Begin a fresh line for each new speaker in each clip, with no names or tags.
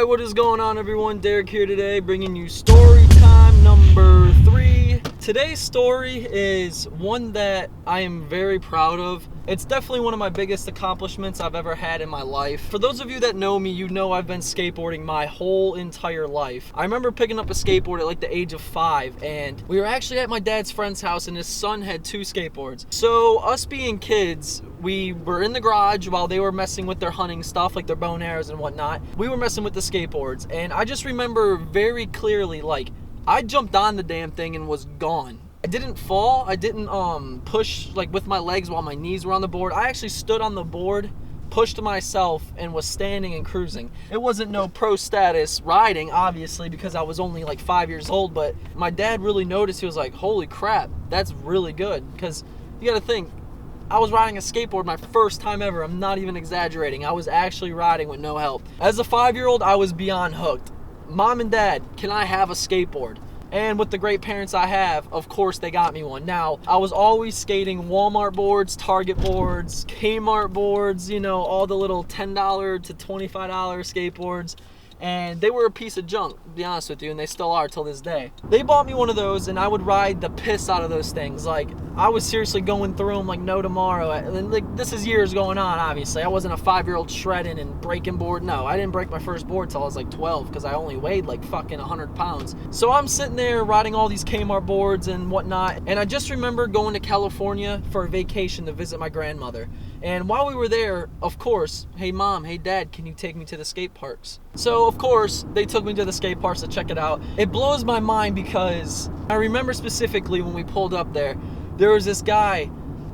Alright, what is going on, everyone? Derek here today, bringing you story time number 3. Today's story is one that I am very proud of. It's definitely one of my biggest accomplishments I've ever had in my life. For those of you that know me, you know I've been skateboarding my whole entire life. I remember picking up a skateboard at like the age of 5, and we were actually at my dad's friend's house, and his son had 2 skateboards. So us being kids, we were in the garage while they were messing with their hunting stuff, like their bow and arrows and whatnot. We were messing with the skateboards, and I just remember very clearly, like, I jumped on the damn thing and was gone. I didn't fall. I didn't push like with my legs while my knees were on the board. I actually stood on the board, pushed myself, and was standing and cruising. It wasn't no pro status riding, obviously, because I was only like 5 years old, but my dad really noticed. He was like, holy crap, that's really good. Because you gotta think, I was riding a skateboard my first time ever. I'm not even exaggerating. I was actually riding with no help. As a 5-year-old, I was beyond hooked. Mom and Dad, can I have a skateboard? And with the great parents I have, of course they got me one. Now, I was always skating Walmart boards, Target boards, Kmart boards, you know, all the little $10 to $25 skateboards. And they were a piece of junk, to be honest with you, and they still are till this day. They bought me one of those, and I would ride the piss out of those things. Like, I was seriously going through them like no tomorrow. And like, this is years going on, obviously. I wasn't a 5-year-old shredding and breaking board. No, I didn't break my first board till I was like 12, because I only weighed like fucking 100 pounds. So I'm sitting there riding all these Kmart boards and whatnot, and I just remember going to California for a vacation to visit my grandmother. And while we were there, of course, hey mom, hey dad, can you take me to the skate parks? So of course, they took me to the skate parks to check it out. It blows my mind because I remember specifically when we pulled up there was this guy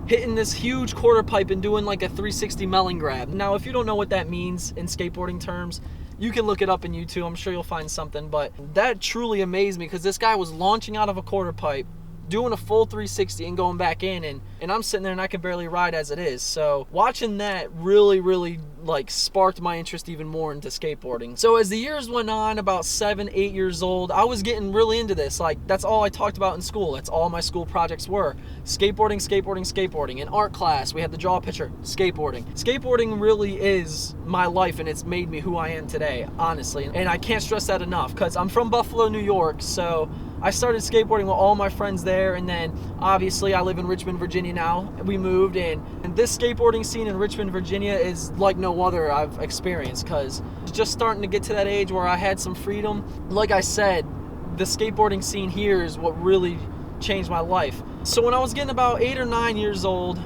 hitting this huge quarter pipe and doing like a 360 melon grab. Now, if you don't know what that means in skateboarding terms, you can look it up in YouTube. I'm sure you'll find something, but that truly amazed me because this guy was launching out of a quarter pipe, doing a full 360 and going back in, and I'm sitting there and I can barely ride as it is. So watching that really like sparked my interest even more into skateboarding. So as the years went on, about 7, 8 years old, I was getting really into this. Like, that's all I talked about in school. That's all my school projects were. Skateboarding. In art class, we had to draw a picture. Skateboarding. Skateboarding really is my life, and it's made me who I am today, honestly. And I can't stress that enough because I'm from Buffalo, New York, so I started skateboarding with all my friends there, and then obviously I live in Richmond, Virginia now. We moved in, and this skateboarding scene in Richmond, Virginia is like no other I've experienced because it's just starting to get to that age where I had some freedom. Like I said, the skateboarding scene here is what really changed my life. So when I was getting about 8 or 9 years old,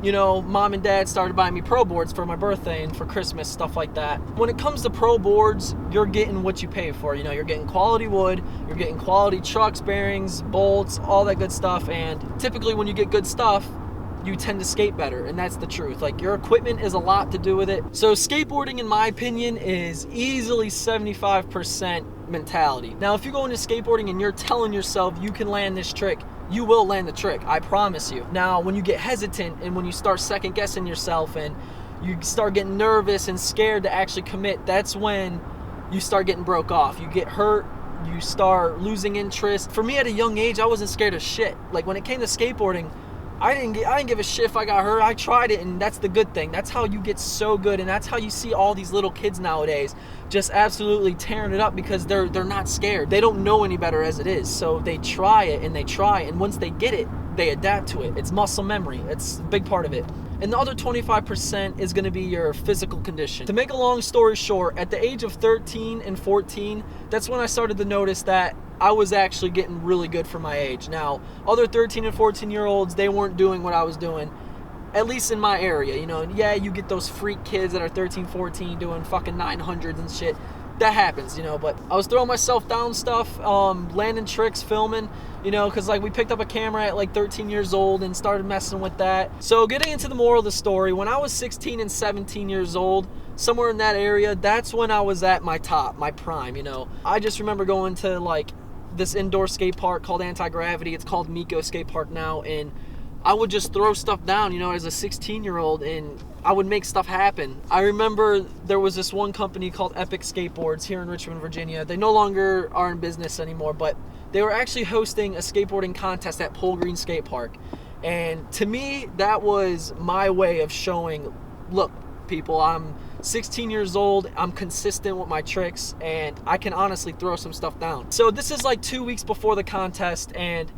you know, mom and dad started buying me pro boards for my birthday and for Christmas, stuff like that. When it comes to pro boards, you're getting what you pay for. You know, you're getting quality wood, you're getting quality trucks, bearings, bolts, all that good stuff. And typically when you get good stuff, you tend to skate better, and that's the truth. Like, your equipment is a lot to do with it. So skateboarding, in my opinion, is easily 75% mentality. Now, if you go into skateboarding and you're telling yourself you can land this trick, you will land the trick, I promise you. Now, when you get hesitant and when you start second guessing yourself and you start getting nervous and scared to actually commit, that's when you start getting broke off. You get hurt, you start losing interest. For me, at a young age, I wasn't scared of shit. Like, when it came to skateboarding, I didn't give a shit if I got hurt. I tried it, and that's the good thing. That's how you get so good, and that's how you see all these little kids nowadays just absolutely tearing it up because they're not scared. They don't know any better as it is, so they try it, and once they get it, they adapt to it. It's muscle memory. It's a big part of it. And the other 25% is going to be your physical condition. To make a long story short, at the age of 13 and 14, that's when I started to notice that I was actually getting really good for my age. Now, other 13 and 14-year-olds, they weren't doing what I was doing, at least in my area, you know. And yeah, you get those freak kids that are 13, 14 doing fucking 900s and shit. That happens, you know, but I was throwing myself down stuff, landing tricks, filming, you know, because like we picked up a camera at like 13 years old and started messing with that. So getting into the moral of the story, when I was 16 and 17 years old, somewhere in that area, that's when I was at my top, my prime, you know. I just remember going to like this indoor skate park called Anti-Gravity. It's called Miko Skate Park now, and I would just throw stuff down, you know, as a 16-year-old, and I would make stuff happen. I remember there was this one company called Epic Skateboards here in Richmond, Virginia. They no longer are in business anymore, but they were actually hosting a skateboarding contest at Pole Green Skate Park. And to me, that was my way of showing, look, people, I'm 16 years old, I'm consistent with my tricks, and I can honestly throw some stuff down. So this is like 2 weeks before the contest, and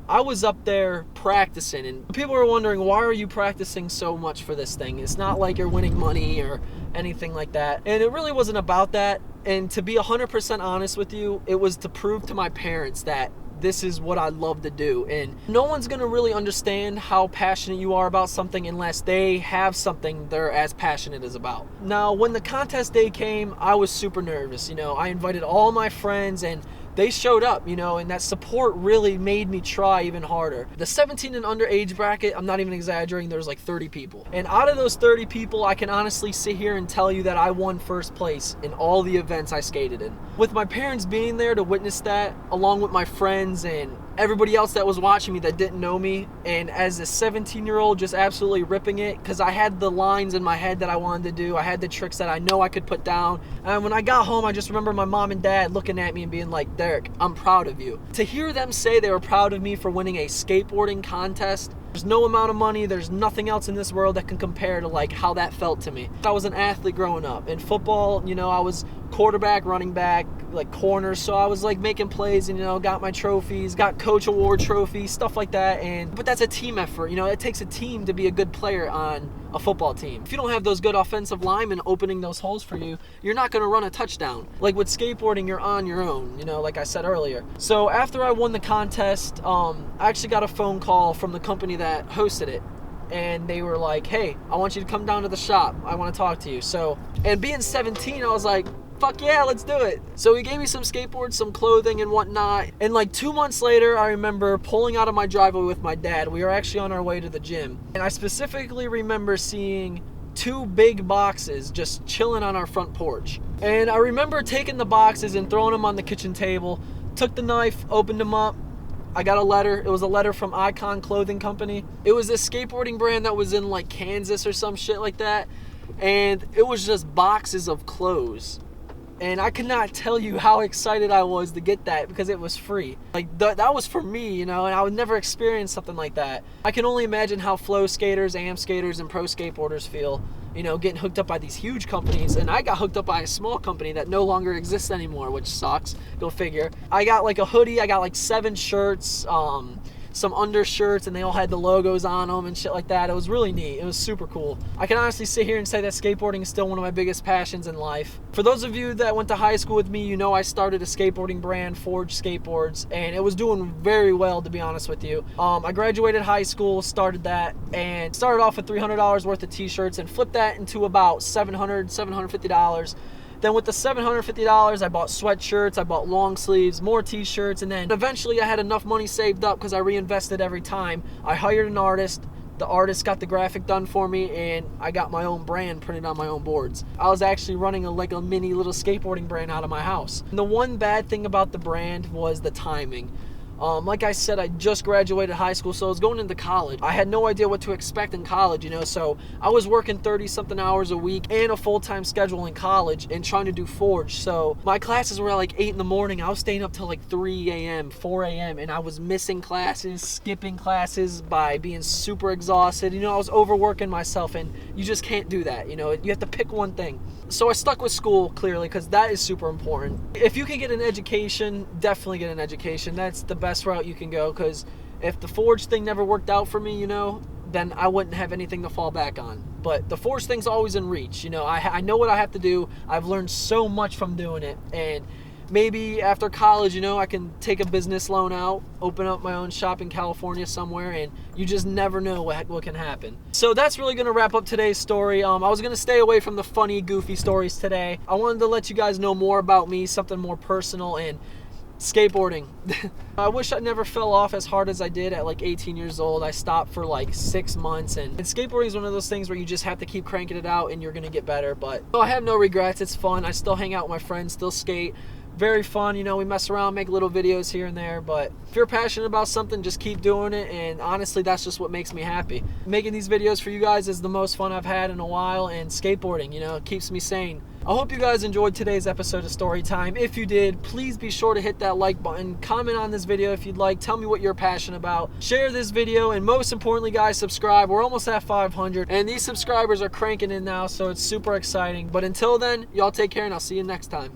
I was up there practicing, and people were wondering, why are you practicing so much for this thing? It's not like you're winning money or anything like that. And it really wasn't about that. And to be 100% honest with you, it was to prove to my parents that this is what I love to do. And no one's gonna really understand how passionate you are about something unless they have something they're as passionate as about. Now, when the contest day came, I was super nervous. I invited all my friends, and they showed up, and that support really made me try even harder. The 17 and under age bracket, I'm not even exaggerating, there was like 30 people. And out of those 30 people, I can honestly sit here and tell you that I won first place in all the events I skated in. With my parents being there to witness that, along with my friends and everybody else that was watching me that didn't know me, and as a 17-year-old just absolutely ripping it, because I had the lines in my head that I wanted to do. I had the tricks that I know I could put down. And when I got home, I just remember my mom and dad looking at me and being like, Derek, I'm proud of you. To hear them say they were proud of me for winning a skateboarding contest, there's no amount of money, there's nothing else in this world that can compare to like how that felt to me. I was an athlete growing up. In football, I was quarterback, running back, like corner, so I was like making plays and got my trophies, got coach award trophies, stuff like that. But that's a team effort. It takes a team to be a good player on a football team. If you don't have those good offensive linemen opening those holes for you, you're not going to run a touchdown. Like with skateboarding, you're on your own, like I said earlier. So after I won the contest, I actually got a phone call from the company that hosted it. And they were like, hey, I want you to come down to the shop. I want to talk to you. So, and being 17, I was like, fuck yeah, let's do it. So he gave me some skateboards, some clothing and whatnot. And like 2 months later, I remember pulling out of my driveway with my dad. We were actually on our way to the gym. And I specifically remember seeing 2 big boxes just chilling on our front porch. And I remember taking the boxes and throwing them on the kitchen table, took the knife, opened them up. I got a letter. It was a letter from Icon Clothing Company. It was this skateboarding brand that was in like Kansas or some shit like that. And it was just boxes of clothes. And I could not tell you how excited I was to get that because it was free. Like that was for me, and I would never experience something like that. I can only imagine how flow skaters, AM skaters, and pro skateboarders feel, getting hooked up by these huge companies. And I got hooked up by a small company that no longer exists anymore, which sucks. Go figure. I got like a hoodie. I got like 7 shirts, some undershirts, and they all had the logos on them and shit like that. It was really neat. It was super cool. I can honestly sit here and say that skateboarding is still one of my biggest passions in life. For those of you that went to high school with me, I started a skateboarding brand, Forge Skateboards, and it was doing very well, to be honest with you. I graduated high school, started that, and started off with $300 worth of t-shirts and flipped that into about $750. Then with the $750, I bought sweatshirts, I bought long sleeves, more t-shirts, and then eventually I had enough money saved up because I reinvested every time. I hired an artist, the artist got the graphic done for me, and I got my own brand printed on my own boards. I was actually running a mini little skateboarding brand out of my house. And the one bad thing about the brand was the timing. Like I said, I just graduated high school, so I was going into college. I had no idea what to expect in college, so I was working 30-something hours a week and a full-time schedule in college and trying to do Forge. So my classes were at like 8 in the morning. I was staying up till like 3 a.m., 4 a.m., and I was missing classes, skipping classes by being super exhausted. I was overworking myself, and you just can't do that. You have to pick one thing. So I stuck with school, clearly, because that is super important. If you can get an education, definitely get an education. That's the best route you can go, because if the Forge thing never worked out for me, then I wouldn't have anything to fall back on. But the Forge thing's always in reach. I know what I have to do. I've learned so much from doing it, and maybe after college, I can take a business loan out, open up my own shop in California somewhere, and you just never know what can happen. So that's really going to wrap up today's story. I was going to stay away from the funny, goofy stories today. I wanted to let you guys know more about me, something more personal, and skateboarding. I wish I never fell off as hard as I did at like 18 years old. I stopped for like 6 months, and skateboarding is one of those things where you just have to keep cranking it out and you're going to get better. But I have no regrets. It's fun. I still hang out with my friends, still skate. very fun. You know, we mess around, make little videos here and there, but if you're passionate about something, just keep doing it, and honestly, that's just what makes me happy. Making these videos for you guys is the most fun I've had in a while, and skateboarding, you know, it keeps me sane. I hope you guys enjoyed today's episode of Storytime. If you did, please be sure to hit that like button, comment on this video if you'd like, tell me what you're passionate about, share this video, and most importantly, guys, subscribe. We're almost at 500, and these subscribers are cranking in now, so it's super exciting. But until then, y'all take care, and I'll see you next time.